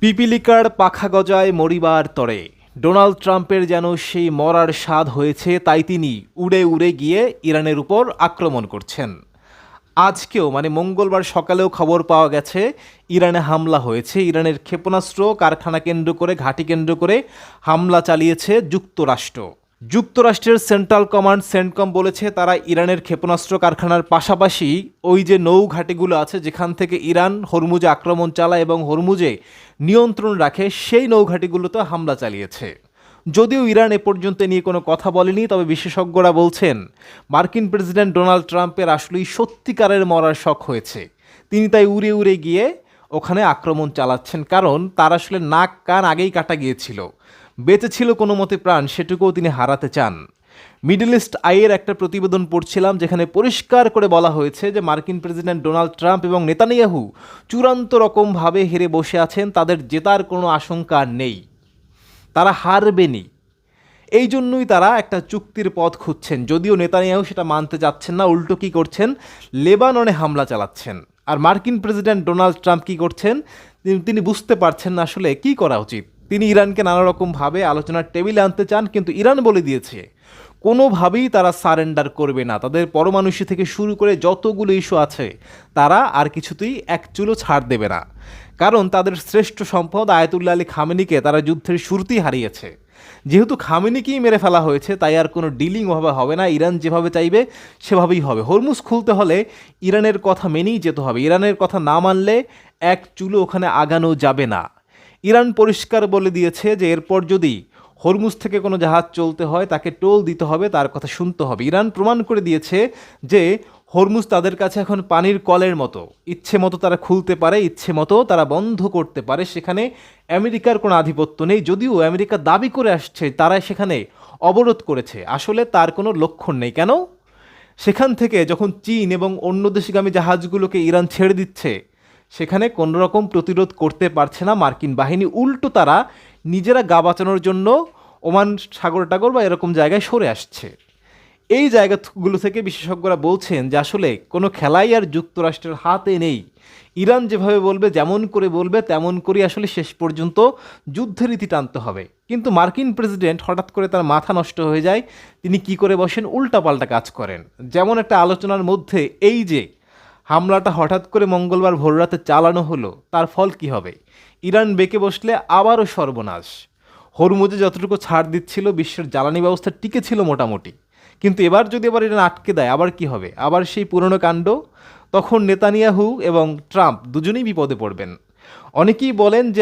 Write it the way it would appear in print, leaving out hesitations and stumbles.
পিপিলিকার পাখা গজায় মরিবার তরে ডোনাল্ড ট্রাম্পের যেন সেই মরার স্বাদ হয়েছে, তাই তিনি উড়ে উড়ে গিয়ে ইরানের উপর আক্রমণ করছেন। আজকেও মঙ্গলবার সকালেও খবর পাওয়া গেছে ইরানে হামলা হয়েছে। ইরানের ক্ষেপণাস্ত্র কারখানা কেন্দ্র করে, ঘাঁটি কেন্দ্র করে হামলা চালিয়েছে যুক্তরাষ্ট্র। যুক্তরাষ্ট্রের সেন্ট্রাল কমান্ড সেন্টকম বলেছে তারা ইরানের ক্ষেপণাস্ত্র কারখানার পাশাপাশি ওই যে নৌ ঘাঁটিগুলো আছে যেখান থেকে ইরান হরমুজে আক্রমণ চালায় এবং হরমুজে নিয়ন্ত্রণ রাখে, সেই নৌঘাঁটিগুলোতে হামলা চালিয়েছে। যদিও ইরান এ পর্যন্ত নিয়ে কোনো কথা বলেনি, তবে বিশেষজ্ঞরা বলছেন মার্কিন প্রেসিডেন্ট ডোনাল্ড ট্রাম্পের আসলেই সত্যিকারের মরার শখ হয়েছে। তিনি তাই উড়ে উড়ে গিয়ে ওখানে আক্রমণ চালাচ্ছেন, কারণ তার আসলে নাক কান আগেই কাটা গিয়েছিল। বেঁচে ছিল কোনো মতে প্রাণ, সেটুকুও তিনি হারাতে চান। মিডল ইস্ট আইয়ের একটা প্রতিবেদন পড়ছিলাম যেখানে পরিষ্কার করে বলা হয়েছে যে মার্কিন প্রেসিডেন্ট ডোনাল্ড ট্রাম্প এবং নেতানিয়াহু চূড়ান্ত রকমভাবে হেরে বসে আছেন, তাদের জেতার কোনো আশঙ্কা নেই, তারা হারবেনি। এই জন্যই তারা একটা চুক্তির পথ খুঁজছেন। যদিও নেতানিয়াহু সেটা মানতে যাচ্ছেন না, উল্টো কী করছেন, লেবাননে হামলা চালাচ্ছেন। আর মার্কিন প্রেসিডেন্ট ডোনাল্ড ট্রাম্প কী করছেন, তিনি বুঝতে পারছেন না আসলে কী করা উচিত। তিনি ইরানকে নানা রকমভাবে আলোচনার টেবিলে আনতে চান, কিন্তু ইরান বলে দিয়েছে কোনোভাবেই তারা সারেন্ডার করবে না। তাদের পরমাণু ইস্যু থেকে শুরু করে যতগুলো ইস্যু আছে তারা আর কিছুতেই এক চুলো ছাড় দেবে না, কারণ তাদের শ্রেষ্ঠ সম্পদ আয়াতুল্লাহ আলী খামেনিকে তারা যুদ্ধের শুরুতেই হারিয়েছে। যেহেতু খামেনিকেই মেরে ফেলা হয়েছে, তাই আর কোনো ডিলিং ওভাবে হবে না। ইরান যেভাবে চাইবে সেভাবেই হবে। হরমুজ খুলতে হলে ইরানের কথা মেনেই যেতে হবে। ইরানের কথা না মানলে এক চুলো ওখানে আগানো যাবে না। ইরান পরিষ্কার বলে দিয়েছে যে এরপর যদি হরমুজ থেকে কোনো জাহাজ চলতে হয় তাকে টোল দিতে হবে, তার কথা শুনতে হবে। ইরান প্রমাণ করে দিয়েছে যে হরমুজ তাদের কাছে এখন পানির কলের মতো, ইচ্ছে মতো তারা খুলতে পারে, ইচ্ছে মতো তারা বন্ধ করতে পারে। সেখানে আমেরিকার কোনো আধিপত্য নেই। যদিও আমেরিকা দাবি করে আসছে তারা সেখানে অবরোধ করেছে, আসলে তার কোনো লক্ষণ নেই। কেন? সেখান থেকে যখন চীন এবং অন্য দেশগামী জাহাজগুলোকে ইরান ছেড়ে দিচ্ছে, সেখানে কোনো রকম প্রতিরোধ করতে পারছে না মার্কিন বাহিনী। উল্টো তারা নিজেরা গা বাঁচানোর জন্য ওমান সাগর টাগর বা এরকম জায়গায় সরে আসছে। এই জায়গাগুলো থেকে বিশেষজ্ঞরা বলছেন যে আসলে কোনো খেলাই আর যুক্তরাষ্ট্রের হাতে নেই। ইরান যেভাবে বলবে, যেমন করে বলবে তেমন করে আসলে শেষ পর্যন্ত যুদ্ধের রীতি টানতে হবে। কিন্তু মার্কিন প্রেসিডেন্ট হঠাৎ করে তার মাথা নষ্ট হয়ে যায়। তিনি কি করে বসেন, উল্টাপাল্টা কাজ করেন। যেমন একটা আলোচনার মধ্যে এই যে হামলাটা হঠাৎ করে মঙ্গলবার ভোররাতে চালানো হলো, তার ফল কি হবে? ইরান বেঁকে বসলে আবারও সর্বনাশ। হরমুজে যতটুকু ছাড় দিচ্ছিল, বিশ্বের জ্বালানি ব্যবস্থা টিকে ছিল মোটামুটি, কিন্তু এবার যদি আবার ইরান আটকে দেয়, আবার কি হবে? আবার সেই পুরনো কাণ্ড। তখন নেতানিয়াহু এবং ট্রাম্প দুজনেই বিপদে পড়বেন। অনেকেই বলেন যে